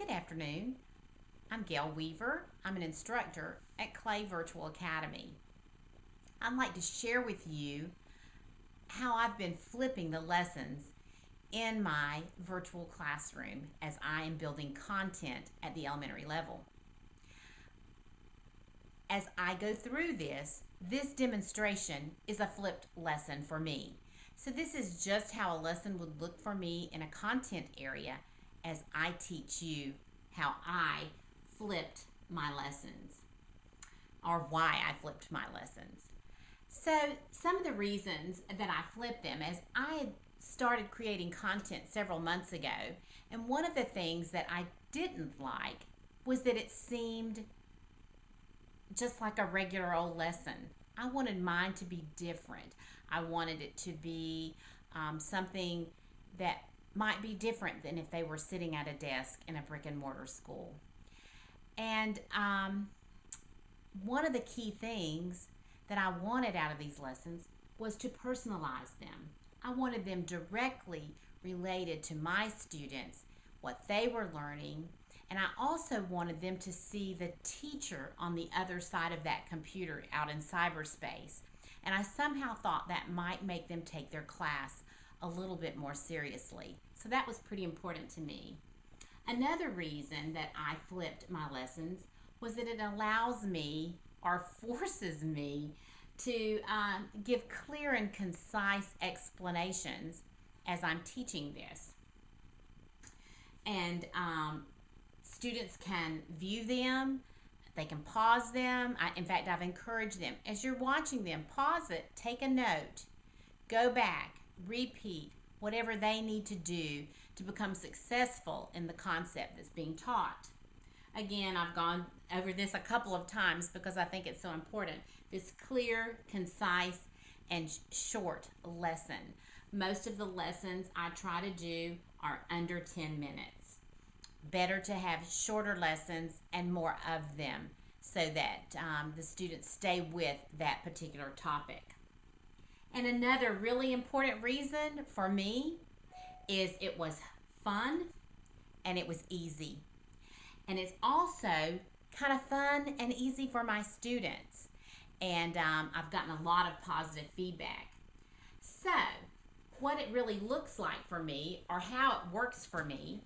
Good afternoon. I'm Gail Weaver. I'm an instructor at Clay Virtual Academy. I'd like to share with you how I've been flipping the lessons in my virtual classroom as I am building content at the elementary level. As I go through this demonstration is a flipped lesson for me. So this is just how a lesson would look for me in a content area as I teach you how I flipped my lessons or why I flipped my lessons. So some of the reasons that I flipped them is I had started creating content several months ago, and one of the things that I didn't like was that it seemed just like a regular old lesson. I wanted mine to be different. I wanted it to be something that might be different than if they were sitting at a desk in a brick and mortar school. And one of the key things that I wanted out of these lessons was to personalize them. I wanted them directly related to my students, what they were learning, and I also wanted them to see the teacher on the other side of that computer out in cyberspace. And I somehow thought that might make them take their class a little bit more seriously. So that was pretty important to me. Another reason that I flipped my lessons was that it allows me or forces me to give clear and concise explanations as I'm teaching this. And students can view them, they can pause them. In fact, I've encouraged them, as you're watching them, pause it, take a note, go back, repeat whatever they need to do to become successful in the concept that's being taught. Again, I've gone over this a couple of times because I think it's so important. This clear, concise, and short lesson. Most of the lessons I try to do are under 10 minutes. Better to have shorter lessons and more of them so that the students stay with that particular topic. And another really important reason for me is it was fun and it was easy. And it's also kind of fun and easy for my students. And I've gotten a lot of positive feedback. So what it really looks like for me, or how it works for me,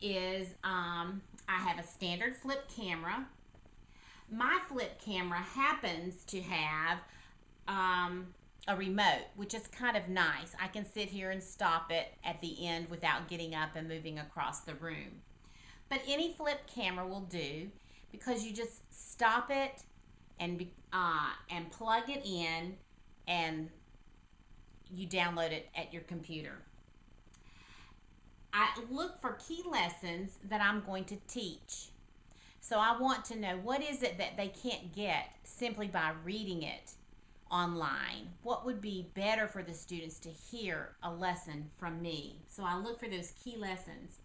is I have a standard flip camera. My flip camera happens to have a remote, which is kind of nice. I can sit here and stop it at the end without getting up and moving across the room. But any flip camera will do, because you just stop it and plug it in and you download it at your computer. I look for key lessons that I'm going to teach. So I want to know, what is it that they can't get simply by reading it online? What would be better for the students to hear a lesson from me? So I look for those key lessons.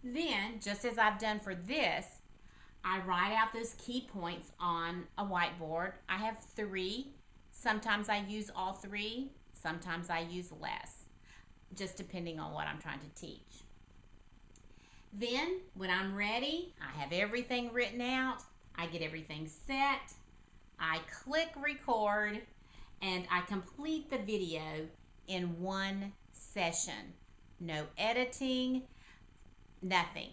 Then, just as I've done for this, I write out those key points on a whiteboard. I have 3. Sometimes I use all 3. Sometimes I use less, just depending on what I'm trying to teach. Then, when I'm ready, I have everything written out. I get everything set. I click record, and I complete the video in one session. No editing, nothing.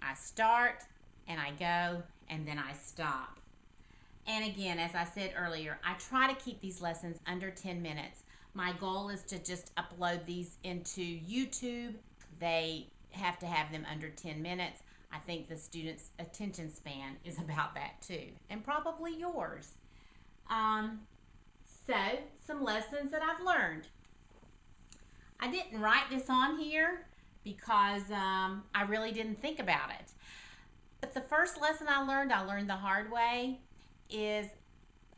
I start, and I go, and then I stop. And again, as I said earlier, I try to keep these lessons under 10 minutes. My goal is to just upload these into YouTube. They have to have them under 10 minutes. I think the student's attention span is about that too, and probably yours. So, some lessons that I've learned. I didn't write this on here because I really didn't think about it. But the first lesson I learned the hard way, is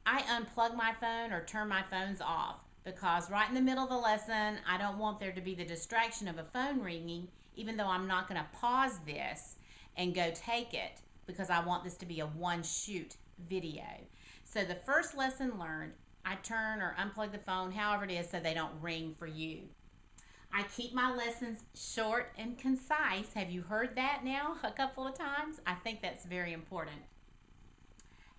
I unplug my phone or turn my phones off, because right in the middle of the lesson, I don't want there to be the distraction of a phone ringing, even though I'm not going to pause this and go take it, because I want this to be a one-shoot video. So the first lesson learned, I turn or unplug the phone, however it is, so they don't ring for you. I keep my lessons short and concise. Have you heard that now a couple of times? I think that's very important.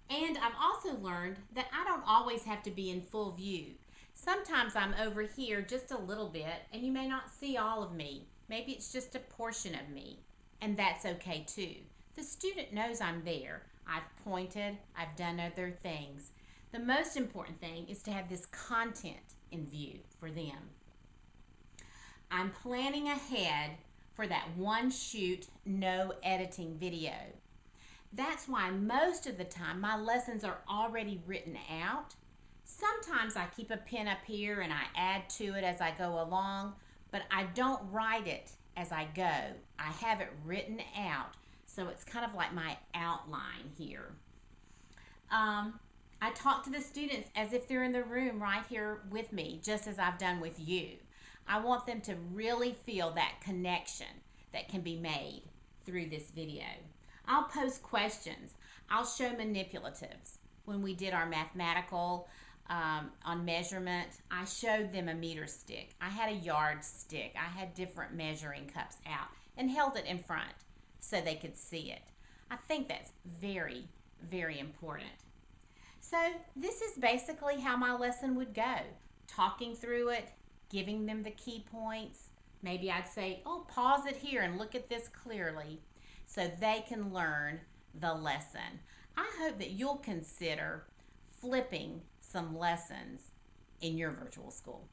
And I've also learned that I don't always have to be in full view. Sometimes I'm over here just a little bit and you may not see all of me. Maybe it's just a portion of me, and that's okay too. The student knows I'm there. I've pointed, I've done other things. The most important thing is to have this content in view for them. I'm planning ahead for that one shoot, no editing video. That's why most of the time my lessons are already written out. Sometimes I keep a pen up here and I add to it as I go along, but I don't write it as I go. I have it written out, so it's kind of like my outline here. I talk to the students as if they're in the room right here with me, just as I've done with you. I want them to really feel that connection that can be made through this video. I'll pose questions. I'll show manipulatives. When we did our mathematical on measurement, I showed them a meter stick. I had a yard stick. I had different measuring cups out and held it in front so they could see it. I think that's very, very important. So this is basically how my lesson would go. Talking through it, giving them the key points. Maybe I'd say, oh, pause it here and look at this clearly so they can learn the lesson. I hope that you'll consider flipping some lessons in your virtual school.